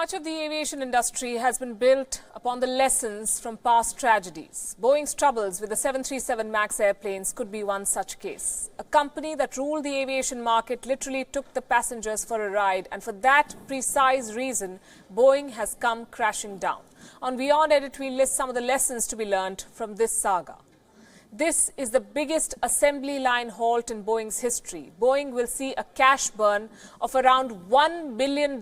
Much of the aviation industry has been built upon the lessons from past tragedies. Boeing's troubles with the 737 MAX airplanes could be one such case. A company that ruled the aviation market literally took the passengers for a ride, and for that precise reason, Boeing has come crashing down. On Wion Edit, we list some of the lessons to be learned from this saga. This is the biggest assembly line halt in Boeing's history. Boeing will see a cash burn of around $1 billion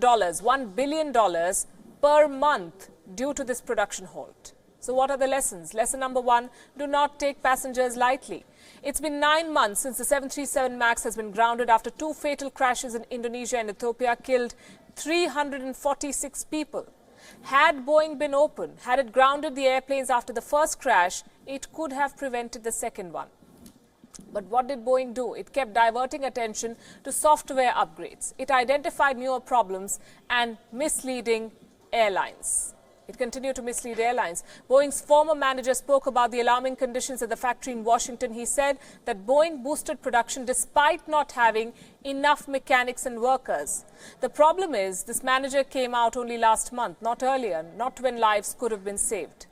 per month due to this production halt. So what are the lessons? Lesson number one, do not take passengers lightly. It's been 9 months since the 737 MAX has been grounded after 2 fatal crashes in Indonesia and Ethiopia killed 346 people. Had Boeing been open, had it grounded the airplanes after the first crash, it could have prevented the second one. But what did Boeing do? It kept diverting attention to software upgrades. It identified newer problems and misleading airlines. It continued to mislead airlines. Boeing's former manager spoke about the alarming conditions at the factory in Washington. He said that Boeing boosted production despite not having enough mechanics and workers. The problem is this manager came out only last month, not earlier, not when lives could have been saved.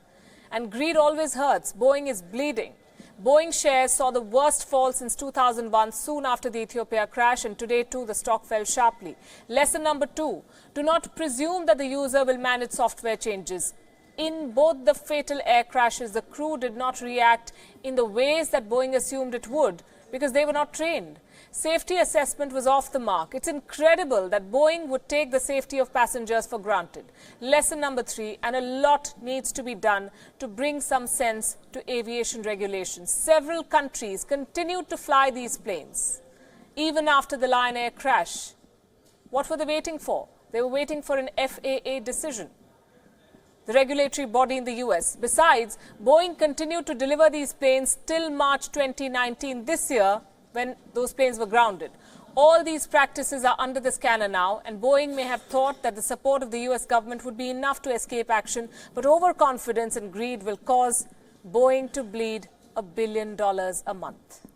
And greed always hurts. Boeing is bleeding. Boeing shares saw the worst fall since 2001, soon after the Ethiopia crash, and today too the stock fell sharply. Lesson number two, do not presume that the user will manage software changes. In both the fatal air crashes, the crew did not react in the ways that Boeing assumed it would because they were not trained. Safety assessment was off the mark. It's incredible that Boeing would take the safety of passengers for granted. Lesson number three, and a lot needs to be done to bring some sense to aviation regulations. Several countries continued to fly these planes, even after the Lion Air crash. What were they waiting for? They were waiting for an FAA decision, the regulatory body in the US. Besides, Boeing continued to deliver these planes till March 2019, this year, when those planes were grounded. All these practices are under the scanner now, and Boeing may have thought that the support of the US government would be enough to escape action, but overconfidence and greed will cause Boeing to bleed $1 billion a month.